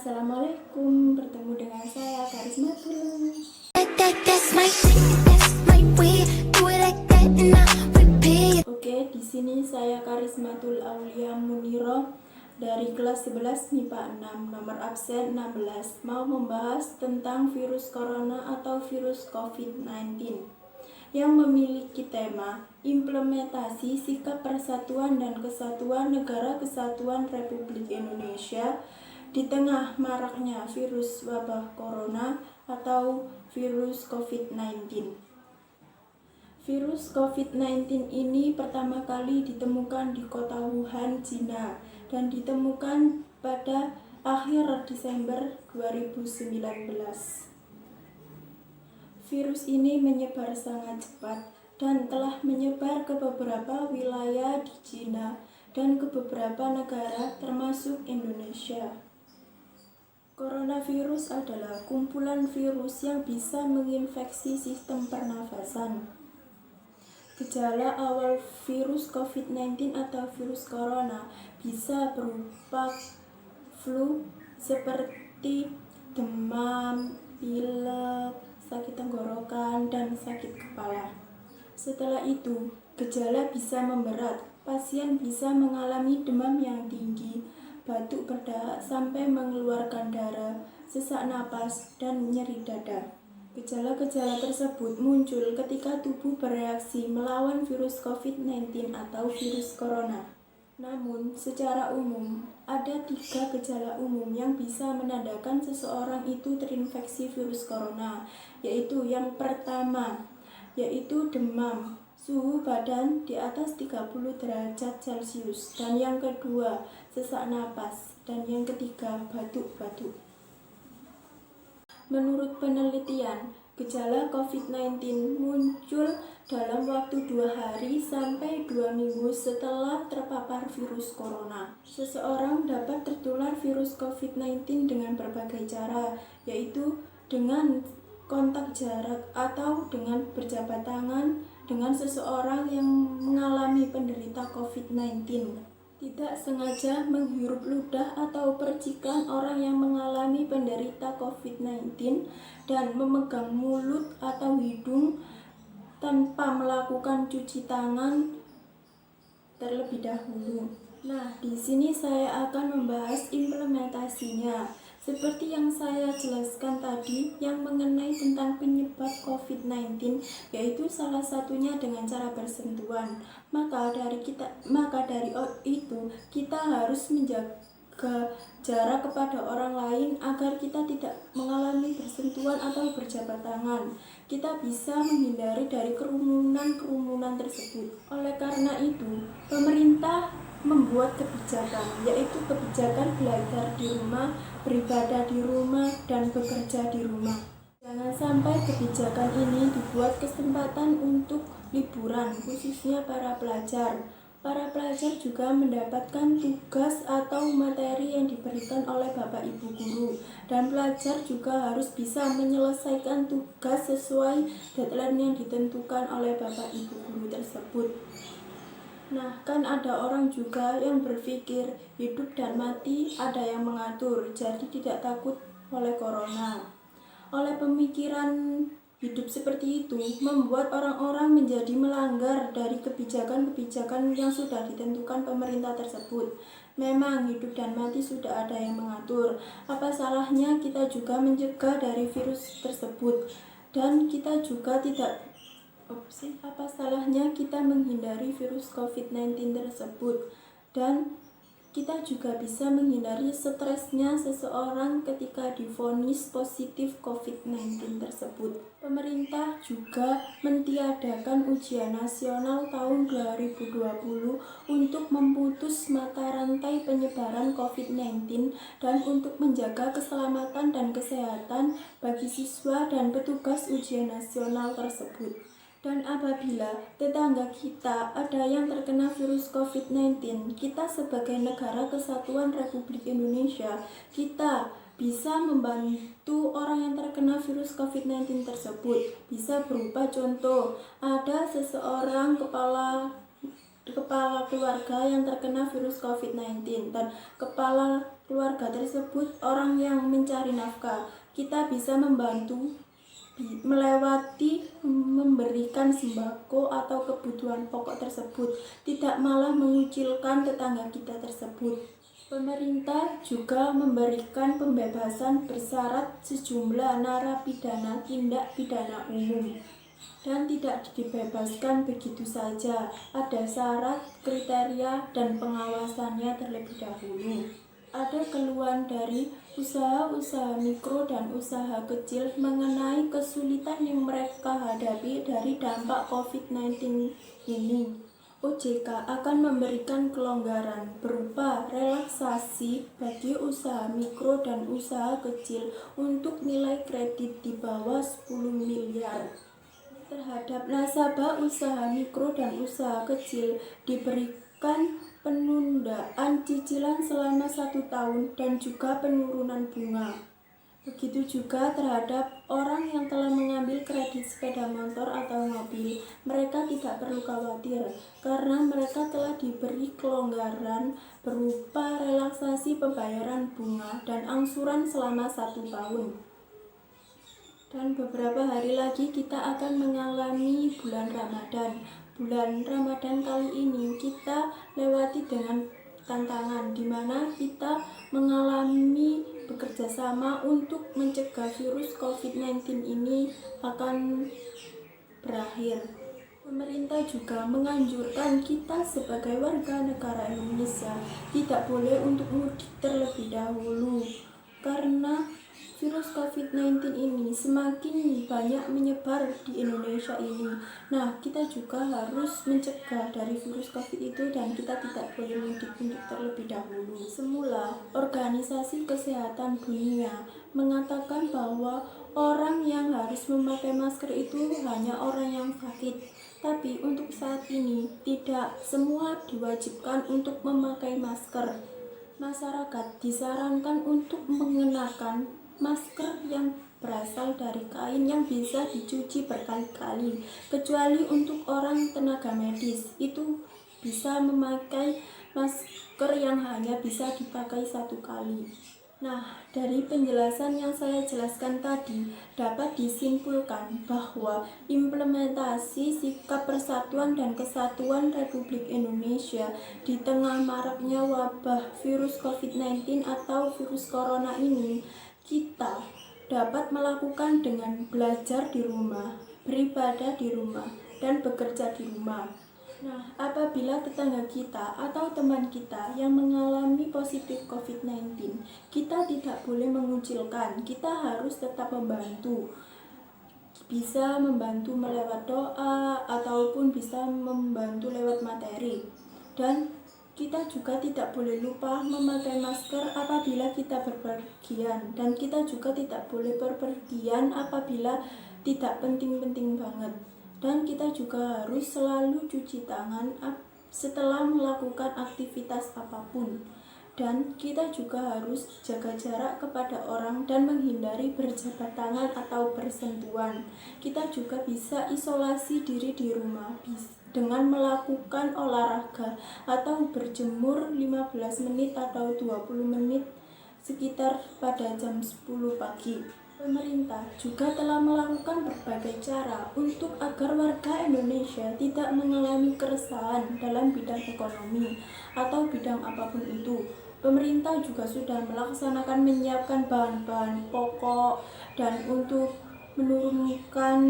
Assalamualaikum, bertemu dengan saya Karismatul. Oke, di sini saya Karismatul Aulia Muniro dari kelas 11 MIPA 6, nomor absen 16, mau membahas tentang virus corona atau virus COVID-19 yang memiliki tema implementasi sikap persatuan dan kesatuan Negara Kesatuan Republik Indonesia di tengah maraknya virus wabah corona atau virus COVID-19. Virus COVID-19 ini pertama kali ditemukan di kota Wuhan, Cina, dan ditemukan pada akhir Desember 2019. Virus ini menyebar sangat cepat dan telah menyebar ke beberapa wilayah di Cina dan ke beberapa negara termasuk Indonesia. Coronavirus adalah kumpulan virus yang bisa menginfeksi sistem pernafasan. Gejala awal virus COVID-19 atau virus corona bisa berupa flu seperti demam, pilek, sakit tenggorokan, dan sakit kepala. Setelah itu, gejala bisa memberat. Pasien bisa mengalami demam yang tinggi, batuk berdahak sampai mengeluarkan darah, sesak napas, dan nyeri dada. Gejala-gejala tersebut muncul ketika tubuh bereaksi melawan virus COVID-19 atau virus corona. Namun, secara umum, ada 3 gejala umum yang bisa menandakan seseorang itu terinfeksi virus corona, yaitu yang pertama, yaitu demam, suhu badan di atas 30 derajat Celcius, dan yang kedua, sesak napas, dan yang ketiga, batuk-batuk. Menurut penelitian, gejala COVID-19 muncul dalam waktu 2 hari sampai 2 minggu setelah terpapar virus corona. Seseorang dapat tertular virus COVID-19 dengan berbagai cara, yaitu dengan kontak jarak atau dengan berjabat tangan dengan seseorang yang mengalami penderita COVID-19. Tidak sengaja menghirup ludah atau percikan orang yang mengalami penderita COVID-19 dan memegang mulut atau hidung tanpa melakukan cuci tangan terlebih dahulu. Nah, di sini saya akan membahas implementasinya. Seperti yang saya jelaskan tadi, yang mengenai tentang penyebab COVID-19, yaitu salah satunya dengan cara bersentuhan. Maka dari itu kita harus menjaga jarak kepada orang lain agar kita tidak mengalami bersentuhan atau berjabat tangan. Kita bisa menghindari dari kerumunan tersebut. Oleh karena itu, pemerintah membuat kebijakan, yaitu kebijakan belajar di rumah, beribadah di rumah, dan bekerja di rumah. Jangan sampai kebijakan ini dibuat kesempatan untuk liburan, khususnya para pelajar. Para pelajar juga mendapatkan tugas atau materi yang diberikan oleh Bapak Ibu guru, dan pelajar juga harus bisa menyelesaikan tugas sesuai deadline yang ditentukan oleh Bapak Ibu guru tersebut. Nah, kan ada orang juga yang berpikir hidup dan mati ada yang mengatur, jadi tidak takut oleh corona. Oleh pemikiran hidup seperti itu, membuat orang-orang menjadi melanggar dari kebijakan-kebijakan yang sudah ditentukan pemerintah tersebut. Memang hidup dan mati sudah ada yang mengatur. Apa salahnya kita juga mencegah dari virus tersebut, dan kita juga apa salahnya kita menghindari virus COVID-19 tersebut, dan kita juga bisa menghindari stresnya seseorang ketika divonis positif COVID-19 tersebut. Pemerintah juga mentiadakan ujian nasional tahun 2020 untuk memutus mata rantai penyebaran COVID-19 dan untuk menjaga keselamatan dan kesehatan bagi siswa dan petugas ujian nasional tersebut. Dan apabila tetangga kita ada yang terkena virus COVID-19, kita sebagai negara kesatuan Republik Indonesia, kita bisa membantu orang yang terkena virus COVID-19 tersebut. Bisa berupa contoh, ada seseorang kepala keluarga yang terkena virus COVID-19 dan kepala keluarga tersebut orang yang mencari nafkah. Kita bisa membantu melewati memberikan sembako atau kebutuhan pokok tersebut, tidak malah mengucilkan tetangga kita tersebut. Pemerintah juga memberikan pembebasan bersyarat sejumlah narapidana tindak pidana umum dan tidak dibebaskan begitu saja. Ada syarat, kriteria, dan pengawasannya terlebih dahulu. Ada keluhan dari usaha-usaha mikro dan usaha kecil mengenai kesulitan yang mereka hadapi dari dampak COVID-19 ini. OJK akan memberikan kelonggaran berupa relaksasi bagi usaha mikro dan usaha kecil untuk nilai kredit di bawah 10 miliar. Terhadap nasabah usaha mikro dan usaha kecil diberikan penundaan cicilan selama 1 tahun dan juga penurunan bunga. Begitu juga terhadap orang yang telah mengambil kredit sepeda motor atau mobil. Mereka tidak perlu khawatir karena mereka telah diberi kelonggaran berupa relaksasi pembayaran bunga dan angsuran selama 1 tahun. Dan beberapa hari lagi kita akan mengalami bulan Ramadan. Bulan Ramadan kali ini kita lewati dengan tantangan di mana kita mengalami bekerja sama untuk mencegah virus COVID-19 ini akan berakhir. Pemerintah juga menganjurkan kita sebagai warga negara Indonesia tidak boleh untuk mudik terlebih dahulu karena virus COVID-19 ini semakin banyak menyebar di Indonesia ini. Nah, kita juga harus mencegah dari virus COVID itu dan kita tidak boleh mudik terlebih dahulu. Semula, Organisasi Kesehatan Dunia mengatakan bahwa orang yang harus memakai masker itu hanya orang yang sakit. Tapi untuk saat ini, tidak semua diwajibkan untuk memakai masker. Masyarakat disarankan untuk mengenakan masker yang berasal dari kain yang bisa dicuci berkali-kali, kecuali untuk orang tenaga medis, itu bisa memakai masker yang hanya bisa dipakai 1 kali. Nah, dari penjelasan yang saya jelaskan tadi, dapat disimpulkan bahwa implementasi sikap persatuan dan kesatuan Republik Indonesia di tengah maraknya wabah virus COVID-19 atau virus corona ini, kita dapat melakukan dengan belajar di rumah, beribadah di rumah, dan bekerja di rumah. Nah, apabila tetangga kita atau teman kita yang mengalami positif COVID-19, kita tidak boleh mengucilkan, kita harus tetap membantu. Bisa membantu melewat doa ataupun bisa membantu lewat materi. Dan kita juga tidak boleh lupa memakai masker apabila kita berpergian, dan kita juga tidak boleh berpergian apabila tidak penting-penting banget. Dan kita juga harus selalu cuci tangan setelah melakukan aktivitas apapun. Dan kita juga harus jaga jarak kepada orang dan menghindari berjabat tangan atau bersentuhan. Kita juga bisa isolasi diri di rumah dengan melakukan olahraga atau berjemur 15 menit atau 20 menit sekitar pada jam 10 pagi. Pemerintah juga telah melakukan berbagai cara untuk agar warga Indonesia tidak mengalami keresahan dalam bidang ekonomi atau bidang apapun itu. Pemerintah juga sudah melaksanakan menyiapkan bahan-bahan pokok dan untuk menurunkan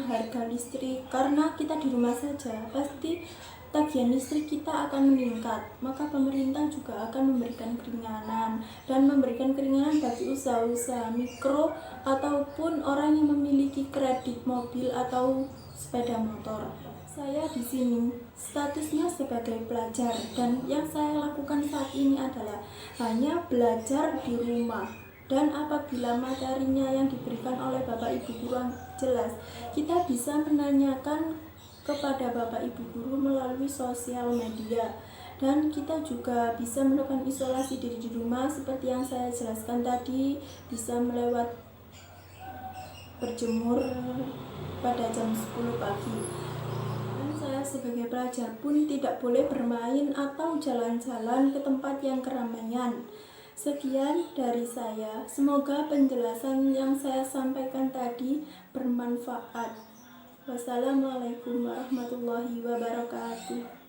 harga listrik, karena kita di rumah saja pasti tagihan listrik kita akan meningkat. Maka pemerintah juga akan memberikan keringanan dan memberikan keringanan bagi usaha-usaha mikro ataupun orang yang memiliki kredit mobil atau sepeda motor. Saya di sini statusnya sebagai pelajar dan yang saya lakukan saat ini adalah hanya belajar di rumah. Dan apabila materinya yang diberikan oleh Bapak Ibu guru jelas, kita bisa menanyakan kepada Bapak Ibu guru melalui sosial media. Dan kita juga bisa melakukan isolasi diri di rumah seperti yang saya jelaskan tadi, bisa melewat berjemur pada jam 10 pagi. Dan saya sebagai pelajar pun tidak boleh bermain atau jalan-jalan ke tempat yang keramaian. Sekian dari saya. Semoga penjelasan yang saya sampaikan tadi bermanfaat. Wassalamualaikum warahmatullahi wabarakatuh.